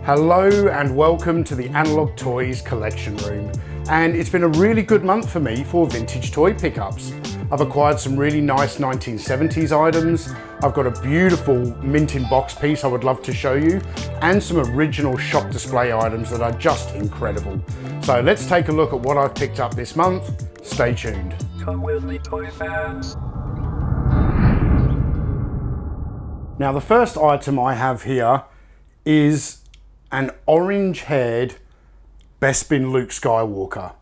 Hello and welcome to the Analog Toys Collection Room. And it's been a really good month for me for vintage toy pickups. I've acquired some really nice 1970s items. I've got a beautiful mint in box piece I would love to show you, and some original shop display items that are just incredible. So let's take a look at what I've picked up this month. Stay tuned. Come with me, toy fans. Now the first item I have here is an orange-haired Bespin Luke Skywalker.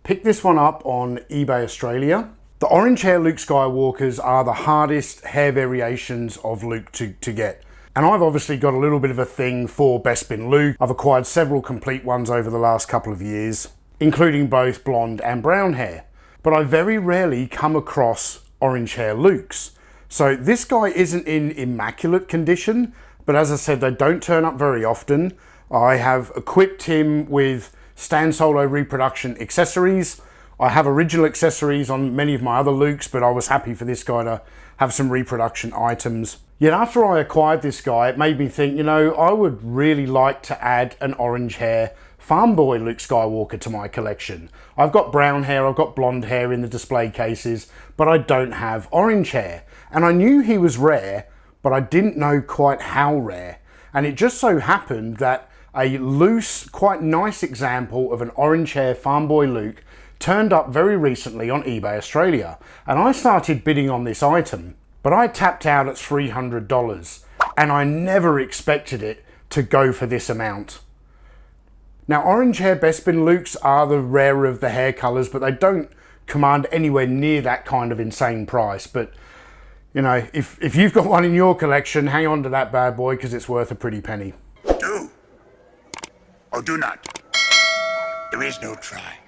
Picked this one up on eBay Australia. The orange hair Luke Skywalkers are the hardest hair variations of Luke to get. And I've obviously got a little bit of a thing for Bespin Luke. I've acquired several complete ones over the last couple of years, including both blonde and brown hair. But I very rarely come across orange hair Lukes. So this guy isn't in immaculate condition, but as I said, they don't turn up very often. I have equipped him with stand solo reproduction accessories. I have original accessories on many of my other Lukes, but I was happy for this guy to have some reproduction items. Yet after I acquired this guy, it made me think, you know, I would really like to add an orange hair farm boy Luke Skywalker to my collection. I've got brown hair, I've got blonde hair in the display cases, but I don't have orange hair. And I knew he was rare, but I didn't know quite how rare. And it just so happened that a loose, quite nice example of an orange hair farm boy Luke turned up very recently on eBay Australia. And I started bidding on this item, but I tapped out at $300, and I never expected it to go for this amount. Now, orange hair Bespin Lukes are the rarer of the hair colors, but they don't command anywhere near that kind of insane price. But you know, if you've got one in your collection, hang on to that bad boy because it's worth a pretty penny. Do or do not. There is no try.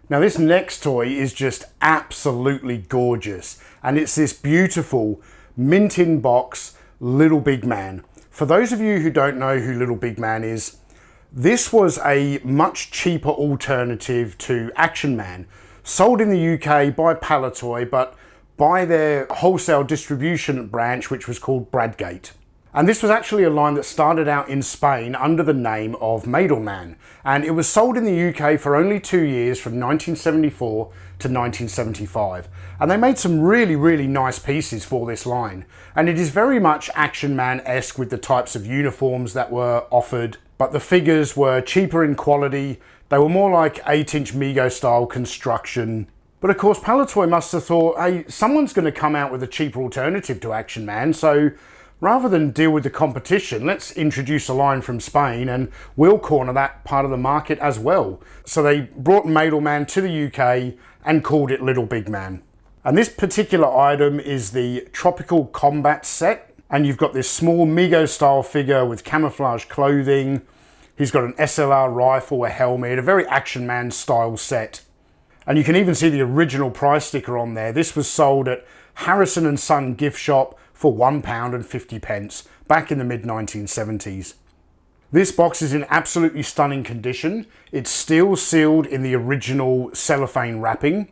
Now this next toy is just absolutely gorgeous, and it's this beautiful mint in box Little Big Man. For those of you who don't know who Little Big Man is, this was a much cheaper alternative to Action Man, sold in the UK by Palitoy, but by their wholesale distribution branch, which was called Bradgate. And this was actually a line that started out in Spain under the name of Madelman. And it was sold in the UK for only 2 years, from 1974 to 1975. And they made some really, really nice pieces for this line. And it is very much Action Man-esque with the types of uniforms that were offered, but the figures were cheaper in quality. They were more like 8-inch Mego style construction. But of course, Palitoy must have thought, hey, someone's going to come out with a cheaper alternative to Action Man, so rather than deal with the competition, let's introduce a line from Spain and we'll corner that part of the market as well. So they brought Madelman to the UK and called it Little Big Man. And this particular item is the Tropical Combat set. And you've got this small Mego style figure with camouflage clothing. He's got an SLR rifle, a helmet, a very Action Man style set. And you can even see the original price sticker on there. This was sold at Harrison & Son gift shop for £1.50 back in the mid-1970s. This box is in absolutely stunning condition. It's still sealed in the original cellophane wrapping.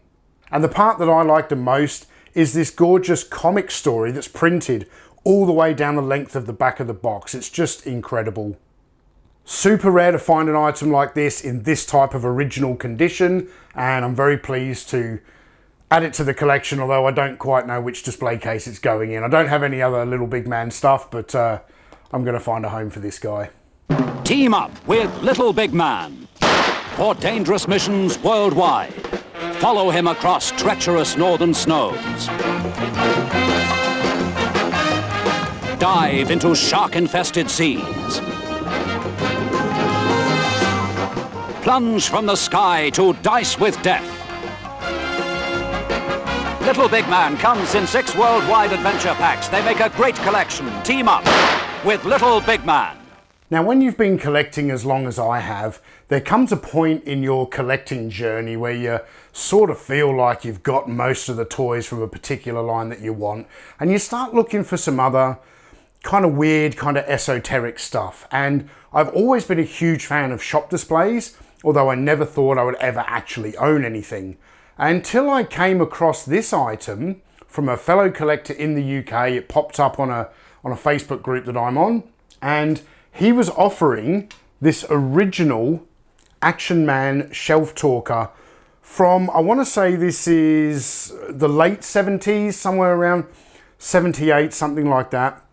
And the part that I like the most is this gorgeous comic story that's printed all the way down the length of the back of the box. It's just incredible. Super rare to find an item like this in this type of original condition, and I'm very pleased to add it to the collection, although I don't quite know which display case it's going in. I don't have any other Little Big Man stuff, but I'm going to find a home for this guy. Team up with Little Big Man for dangerous missions worldwide. Follow him across treacherous northern snows. Dive into shark-infested seas. Plunge from the sky to dice with death. Little Big Man comes in 6 worldwide adventure packs. They make a great collection. Team up with Little Big Man. Now, when you've been collecting as long as I have, there comes a point in your collecting journey where you sort of feel like you've got most of the toys from a particular line that you want, and you start looking for some other kind of weird, kind of esoteric stuff. And I've always been a huge fan of shop displays, although I never thought I would ever actually own anything. Until I came across this item from a fellow collector in the UK. It popped up on a Facebook group that I'm on, and he was offering this original Action Man shelf talker from, I want to say this is the late 70s, somewhere around 78, something like that.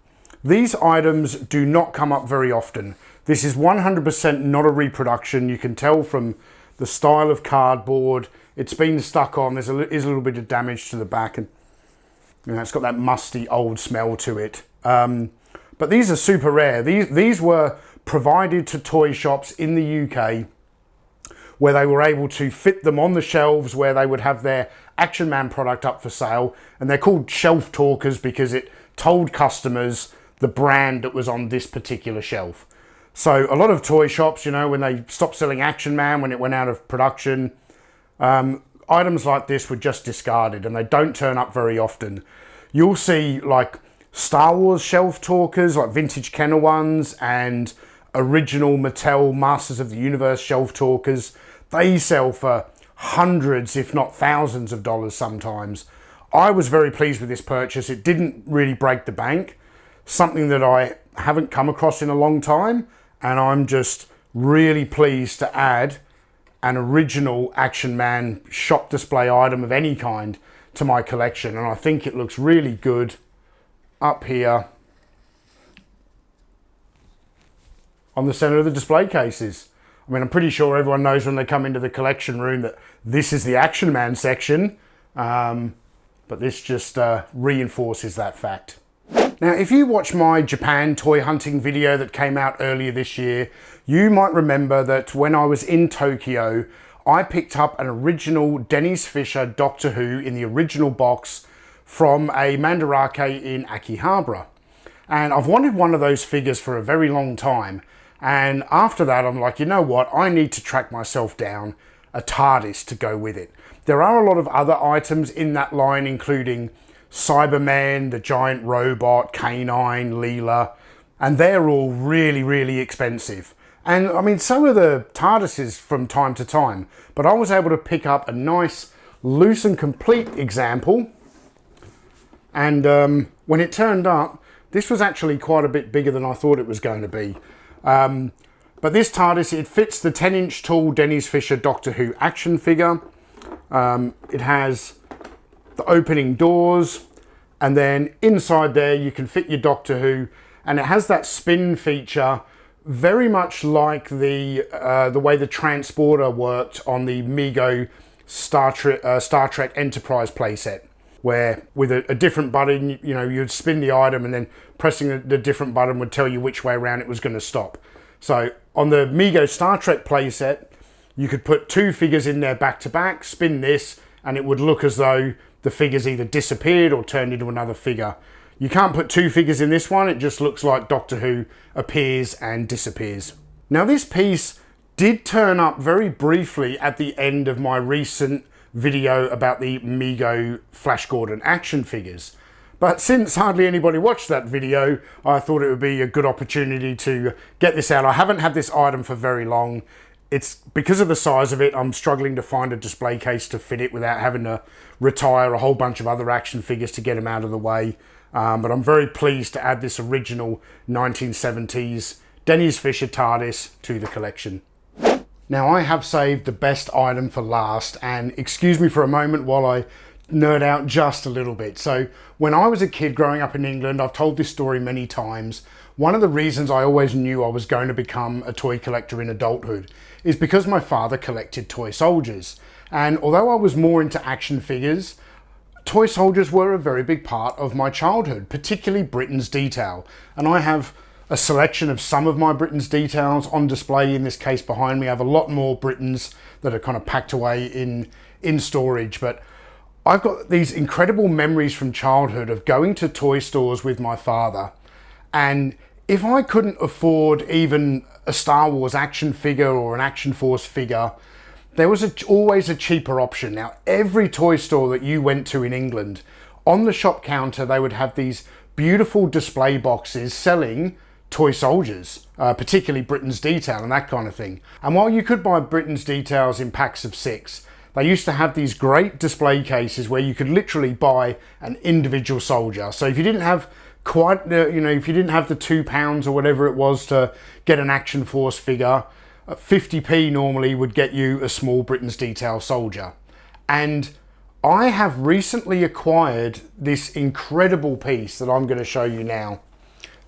These items do not come up very often. This is 100% not a reproduction. You can tell from the style of cardboard. It's been stuck on. There's is a little bit of damage to the back, and it's got that musty old smell to it. But these are super rare. These were provided to toy shops in the UK, where they were able to fit them on the shelves where they would have their Action Man product up for sale. And they're called shelf talkers because it told customers the brand that was on this particular shelf. So a lot of toy shops, when they stopped selling Action Man, when it went out of production, items like this were just discarded, and they don't turn up very often. You'll see like Star Wars shelf talkers, like vintage Kenner ones, and original Mattel Masters of the Universe shelf talkers. They sell for hundreds, if not thousands of dollars sometimes. I was very pleased with this purchase. It didn't really break the bank, something that I haven't come across in a long time, and I'm just really pleased to add an original Action Man shop display item of any kind to my collection. And I think it looks really good up here on the center of the display cases. I mean, I'm pretty sure everyone knows when they come into the collection room that this is the Action Man section, but this just reinforces that fact. Now, if you watch my Japan toy hunting video that came out earlier this year, you might remember that when I was in Tokyo, I picked up an original Dennis Fisher Doctor Who in the original box from a Mandarake in Akihabara. And I've wanted one of those figures for a very long time. And after that, I'm like, you know what? I need to track myself down a TARDIS to go with it. There are a lot of other items in that line, including Cyberman, the giant robot, K9, Leela, and they're all really, really expensive. And I mean, so are the TARDISes from time to time, but I was able to pick up a nice, loose and complete example. And when it turned up, this was actually quite a bit bigger than I thought it was going to be. But this TARDIS, it fits the 10-inch tall Dennis Fisher Doctor Who action figure. It has the opening doors, and then inside there you can fit your Doctor Who, and it has that spin feature, very much like the way the transporter worked on the Mego Star Trek Enterprise playset, where with a different button, you'd spin the item, and then pressing the different button would tell you which way around it was going to stop. So on the Mego Star Trek playset, you could put two figures in there back to back, spin this, and it would look as though the figures either disappeared or turned into another figure. You can't put two figures in this one. It just looks like Doctor Who appears and disappears. Now, this piece did turn up very briefly at the end of my recent video about the Mego Flash Gordon action figures. But since hardly anybody watched that video, I thought it would be a good opportunity to get this out. I haven't had this item for very long. It's because of the size of it, I'm struggling to find a display case to fit it without having to retire a whole bunch of other action figures to get them out of the way. But I'm very pleased to add this original 1970s Dennis Fisher TARDIS to the collection. Now, I have saved the best item for last, and excuse me for a moment while I nerd out just a little bit. So when I was a kid growing up in England, I've told this story many times, one of the reasons I always knew I was going to become a toy collector in adulthood is because my father collected toy soldiers. And although I was more into action figures, toy soldiers were a very big part of my childhood, particularly Britain's Detail. And I have a selection of some of my Britain's Details on display in this case behind me. I have a lot more Britons that are kind of packed away in storage, but I've got these incredible memories from childhood of going to toy stores with my father. And if I couldn't afford even a Star Wars action figure or an Action Force figure, there was always a cheaper option. Now, every toy store that you went to in England, on the shop counter, they would have these beautiful display boxes selling toy soldiers, particularly Britain's Detail and that kind of thing. And while you could buy Britain's Details in packs of 6, they used to have these great display cases where you could literally buy an individual soldier. So if you didn't have quite, you know, if you didn't have the £2 or whatever it was to get an Action Force figure, 50p normally would get you a small Britain's Detail soldier. And I have recently acquired this incredible piece that I'm going to show you now.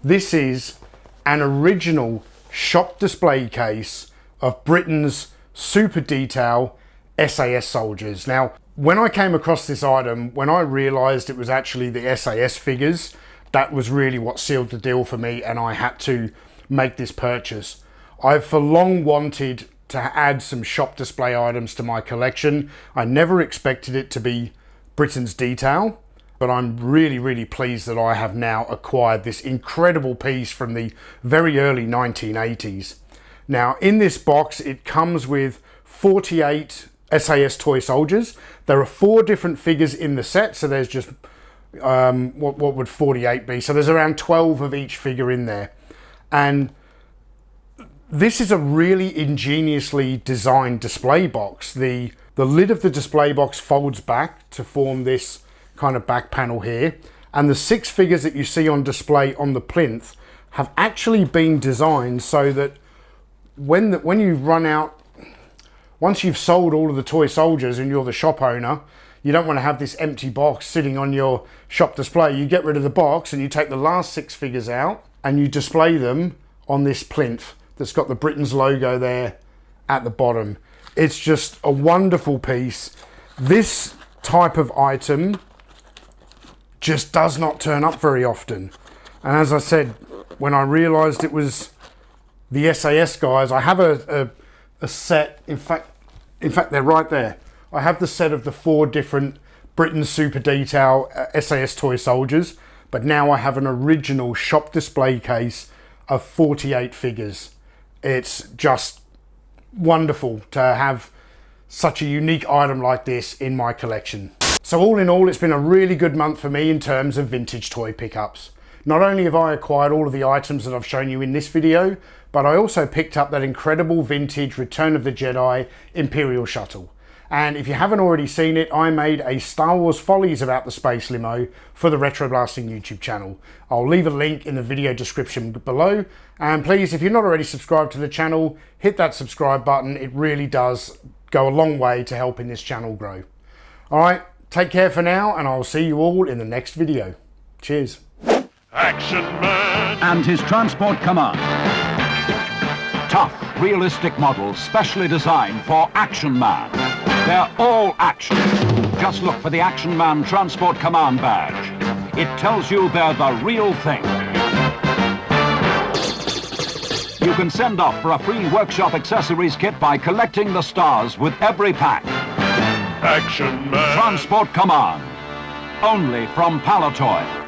This is an original shop display case of Britain's Super Detail SAS soldiers. Now, when I came across this item, when I realised it was actually the SAS figures, that was really what sealed the deal for me, and I had to make this purchase. I've for long wanted to add some shop display items to my collection. I never expected it to be Britain's Detail, but I'm really pleased that I have now acquired this incredible piece from the very early 1980s. Now, in this box, it comes with 48 SAS toy soldiers. There are 4 different figures in the set, so there's just what would 48 be? So there's around 12 of each figure in there. And this is a really ingeniously designed display box. The lid of the display box folds back to form this kind of back panel here. And the 6 figures that you see on display on the plinth have actually been designed so that when you run out, once you've sold all of the toy soldiers and you're the shop owner, you don't want to have this empty box sitting on your shop display. You get rid of the box and you take the last 6 figures out and you display them on this plinth that's got the Britain's logo there at the bottom. It's just a wonderful piece. This type of item just does not turn up very often. And as I said, when I realised it was the SAS guys, I have a set, in fact they're right there. I have the set of the 4 different Britain Super Detail SAS toy soldiers, but now I have an original shop display case of 48 figures. It's just wonderful to have such a unique item like this in my collection. So all in all, it's been a really good month for me in terms of vintage toy pickups. Not only have I acquired all of the items that I've shown you in this video, but I also picked up that incredible vintage Return of the Jedi Imperial shuttle. And if you haven't already seen it, I made a Star Wars Follies about the Space Limo for the Retro Blasting YouTube channel. I'll leave a link in the video description below. And please, if you're not already subscribed to the channel, hit that subscribe button. It really does go a long way to helping this channel grow. All right, take care for now, and I'll see you all in the next video. Cheers. Action Man! And his transport command. Tough, realistic models specially designed for Action Man. They're all action. Just look for the Action Man Transport Command badge. It tells you they're the real thing. You can send off for a free workshop accessories kit by collecting the stars with every pack. Action Man! Transport Command. Only from Palitoy.